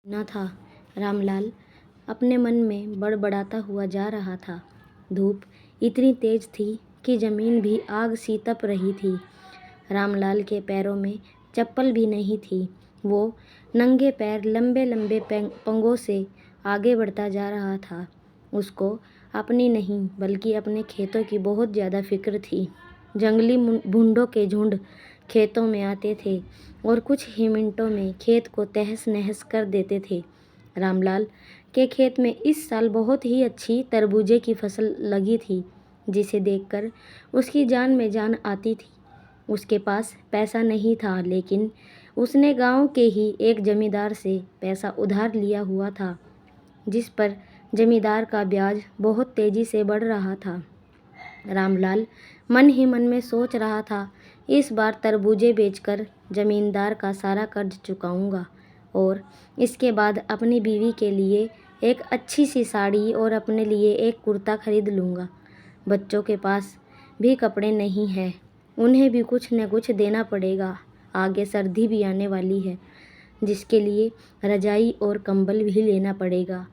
न था। रामलाल अपने मन में बड़बड़ाता हुआ जा रहा था। धूप इतनी तेज थी कि जमीन भी आग सी तप रही थी। रामलाल के पैरों में चप्पल भी नहीं थी। वो नंगे पैर लंबे लंबे पंगों से आगे बढ़ता जा रहा था। उसको अपनी नहीं बल्कि अपने खेतों की बहुत ज़्यादा फिक्र थी। जंगली भुंडों के झुंड खेतों में आते थे और कुछ ही मिनटों में खेत को तहस नहस कर देते थे। रामलाल के खेत में इस साल बहुत ही अच्छी तरबूजे की फसल लगी थी, जिसे देखकर उसकी जान में जान आती थी। उसके पास पैसा नहीं था, लेकिन उसने गांव के ही एक जमींदार से पैसा उधार लिया हुआ था, जिस पर जमींदार का ब्याज बहुत तेजी से बढ़ रहा था। रामलाल मन ही मन में सोच रहा था, इस बार तरबूजे बेचकर जमींदार का सारा कर्ज चुकाऊंगा और इसके बाद अपनी बीवी के लिए एक अच्छी सी साड़ी और अपने लिए एक कुर्ता खरीद लूँगा। बच्चों के पास भी कपड़े नहीं हैं, उन्हें भी कुछ न कुछ देना पड़ेगा। आगे सर्दी भी आने वाली है, जिसके लिए रजाई और कंबल भी लेना पड़ेगा।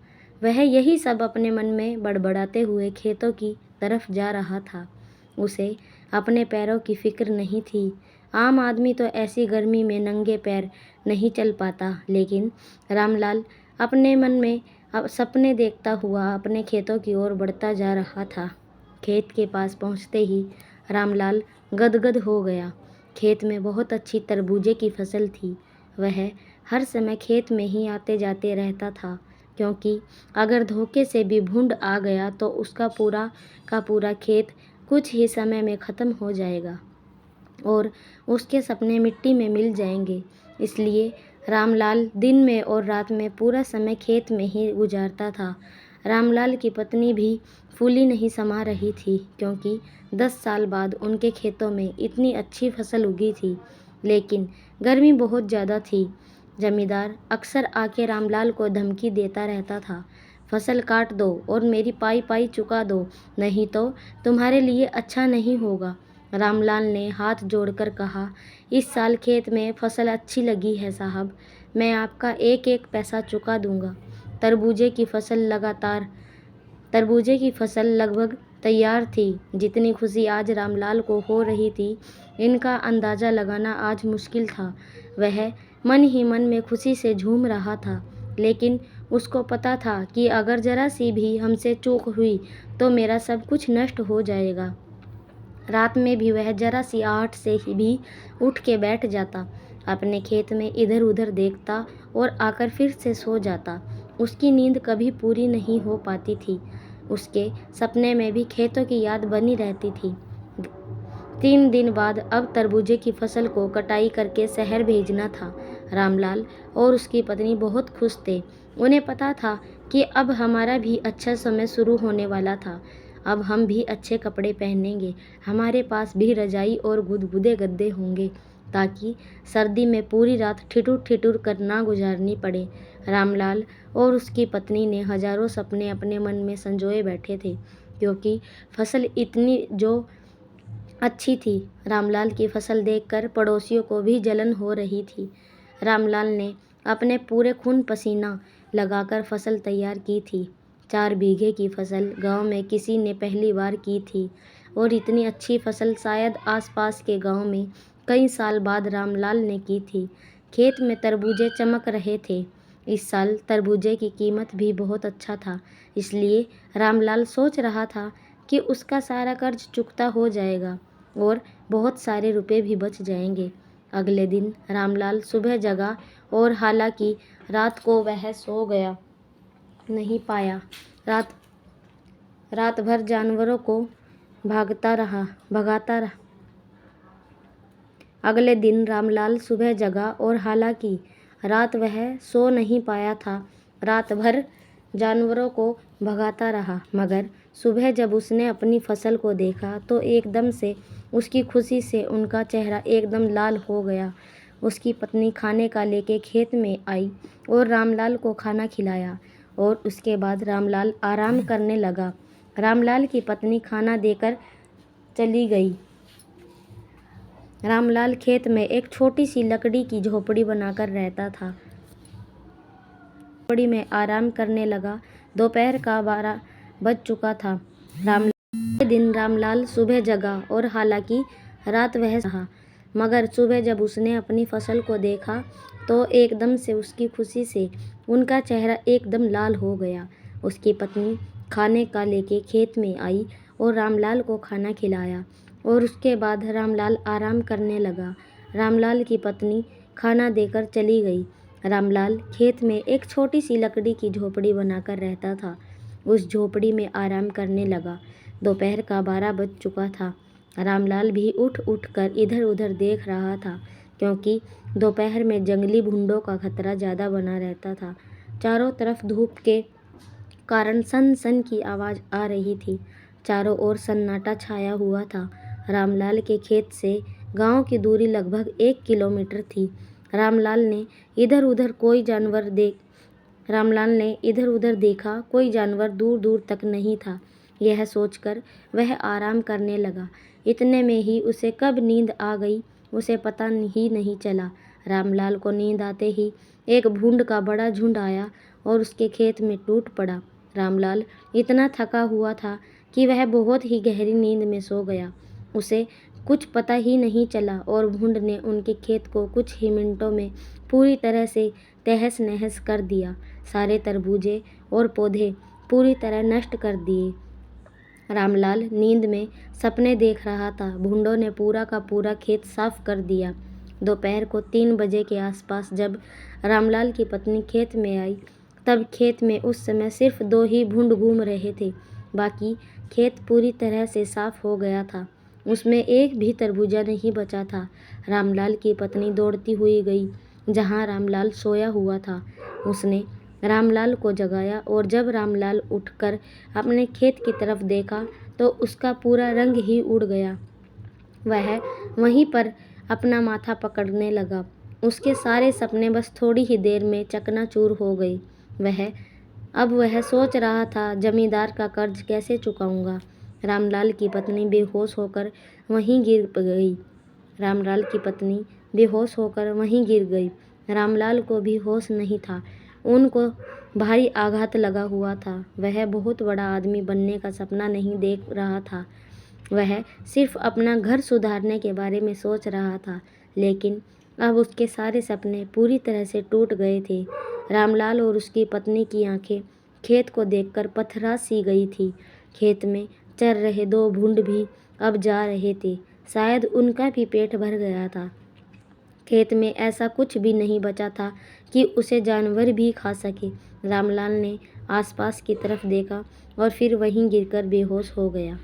वह यही सब अपने मन में बड़बड़ाते हुए खेतों की तरफ जा रहा था। उसे अपने पैरों की फिक्र नहीं थी। आम आदमी तो ऐसी गर्मी में नंगे पैर नहीं चल पाता, लेकिन रामलाल अपने मन में अब सपने देखता हुआ अपने खेतों की ओर बढ़ता जा रहा था। खेत के पास पहुंचते ही रामलाल गदगद हो गया। खेत में बहुत अच्छी तरबूजे की फसल थी। वह हर समय खेत में ही आते जाते रहता था, क्योंकि अगर धोखे से भी भूंड आ गया तो उसका पूरा का पूरा खेत कुछ ही समय में ख़त्म हो जाएगा और उसके सपने मिट्टी में मिल जाएंगे। इसलिए रामलाल दिन में और रात में पूरा समय खेत में ही गुजारता था। रामलाल की पत्नी भी फूली नहीं समा रही थी, क्योंकि 10 साल बाद उनके खेतों में इतनी अच्छी फसल उगी थी, लेकिन गर्मी बहुत ज़्यादा थी। जमींदार अक्सर आके रामलाल को धमकी देता रहता था, फसल काट दो और मेरी पाई पाई चुका दो, नहीं तो तुम्हारे लिए अच्छा नहीं होगा। रामलाल ने हाथ जोड़कर कहा, इस साल खेत में फसल अच्छी लगी है साहब, मैं आपका एक एक पैसा चुका दूंगा। तरबूजे की फसल लगभग तैयार थी। जितनी खुशी आज रामलाल को हो रही थी, इनका अंदाज़ा लगाना आज मुश्किल था। वह मन ही मन में खुशी से झूम रहा था, लेकिन उसको पता था कि अगर ज़रा सी भी हमसे चूक हुई तो मेरा सब कुछ नष्ट हो जाएगा। रात में भी वह जरा सी आहट से ही भी उठ के बैठ जाता, अपने खेत में इधर उधर देखता और आकर फिर से सो जाता। उसकी नींद कभी पूरी नहीं हो पाती थी। उसके सपने में भी खेतों की याद बनी रहती थी। 3 दिन बाद अब तरबूजे की फसल को कटाई करके शहर भेजना था। रामलाल और उसकी पत्नी बहुत खुश थे। उन्हें पता था कि अब हमारा भी अच्छा समय शुरू होने वाला था। अब हम भी अच्छे कपड़े पहनेंगे, हमारे पास भी रजाई और गुदगुदे गद्दे होंगे, ताकि सर्दी में पूरी रात ठिठुर ठिठुर कर ना गुजारनी पड़े। रामलाल और उसकी पत्नी ने हजारों सपने अपने मन में संजोए बैठे थे, क्योंकि फसल इतनी जो अच्छी थी। रामलाल की फसल देखकर पड़ोसियों को भी जलन हो रही थी। रामलाल ने अपने पूरे खून पसीना लगाकर फसल तैयार की थी। 4 बीघे की फसल गांव में किसी ने पहली बार की थी और इतनी अच्छी फसल शायद आसपास के गांव में कई साल बाद रामलाल ने की थी। खेत में तरबूजे चमक रहे थे। इस साल तरबूजे की कीमत भी बहुत अच्छा था, इसलिए रामलाल सोच रहा था कि उसका सारा कर्ज चुकता हो जाएगा और बहुत सारे रुपए भी बच जाएंगे। अगले दिन रामलाल सुबह जगा और हालांकि रात को वह सो गया नहीं पाया। रात भर जानवरों को भगाता रहा। अगले दिन रामलाल सुबह जगा और हालांकि रात वह सो नहीं पाया था। रात भर जानवरों को भगाता रहा, मगर सुबह जब उसने अपनी फसल को देखा तो एकदम से उसकी खुशी से उनका चेहरा एकदम लाल हो गया। उसकी पत्नी खाने का लेके खेत में आई और रामलाल को खाना खिलाया और उसके बाद रामलाल आराम करने लगा। रामलाल की पत्नी खाना देकर चली गई। रामलाल खेत में एक छोटी सी लकड़ी की झोपड़ी बनाकर रहता था। झोपड़ी में आराम करने लगा। दोपहर का 12 बज चुका था। अगले दिन रामलाल सुबह जगा और हालांकि रात वह रहा, मगर सुबह जब उसने अपनी फसल को देखा तो एकदम से उसकी खुशी से उनका चेहरा एकदम लाल हो गया। उसकी पत्नी खाने का लेके खेत में आई और रामलाल को खाना खिलाया और उसके बाद रामलाल आराम करने लगा। रामलाल की पत्नी खाना देकर चली गई। रामलाल खेत में एक छोटी सी लकड़ी की झोपड़ी बनाकर रहता था। उस झोपड़ी में आराम करने लगा। दोपहर का 12 बज चुका था। रामलाल भी उठ कर इधर उधर देख रहा था, क्योंकि दोपहर में जंगली भूंडों का खतरा ज़्यादा बना रहता था। चारों तरफ धूप के कारण सन सन की आवाज़ आ रही थी। चारों ओर सन्नाटा छाया हुआ था। रामलाल के खेत से गांव की दूरी लगभग 1 किलोमीटर थी। रामलाल ने इधर उधर देखा, कोई जानवर दूर दूर तक नहीं था। यह सोचकर वह आराम करने लगा। इतने में ही उसे कब नींद आ गई उसे पता ही नहीं चला। रामलाल को नींद आते ही एक भूंड का बड़ा झुंड आया और उसके खेत में टूट पड़ा। रामलाल इतना थका हुआ था कि वह बहुत ही गहरी नींद में सो गया। उसे कुछ पता ही नहीं चला और भूंड ने उनके खेत को कुछ ही मिनटों में पूरी तरह से तहस नहस कर दिया। सारे तरबूजे और पौधे पूरी तरह नष्ट कर दिए। रामलाल नींद में सपने देख रहा था। भूंडों ने पूरा का पूरा खेत साफ कर दिया। दोपहर को 3 बजे के आसपास जब रामलाल की पत्नी खेत में आई, तब खेत में उस समय सिर्फ 2 ही भूंड घूम रहे थे। बाकी खेत पूरी तरह से साफ हो गया था। उसमें एक भी तरबूजा नहीं बचा था। रामलाल की पत्नी दौड़ती हुई गई जहां रामलाल सोया हुआ था। उसने रामलाल को जगाया और जब रामलाल उठकर अपने खेत की तरफ देखा तो उसका पूरा रंग ही उड़ गया। वह वहीं पर अपना माथा पकड़ने लगा। उसके सारे सपने बस थोड़ी ही देर में चकनाचूर हो गए। वह सोच रहा था, जमींदार का कर्ज कैसे चुकाऊंगा। रामलाल की पत्नी बेहोश होकर वहीं गिर गई। रामलाल को भी होश नहीं था। उनको भारी आघात लगा हुआ था। वह बहुत बड़ा आदमी बनने का सपना नहीं देख रहा था। वह सिर्फ अपना घर सुधारने के बारे में सोच रहा था, लेकिन अब उसके सारे सपने पूरी तरह से टूट गए थे। रामलाल और उसकी पत्नी की आंखें खेत को देखकर पथरा सी गई थी। खेत में चर रहे 2 भूंड भी अब जा रहे थे। शायद उनका भी पेट भर गया था। खेत में ऐसा कुछ भी नहीं बचा था कि उसे जानवर भी खा सके। रामलाल ने आसपास की तरफ देखा और फिर वहीं गिरकर बेहोश हो गया।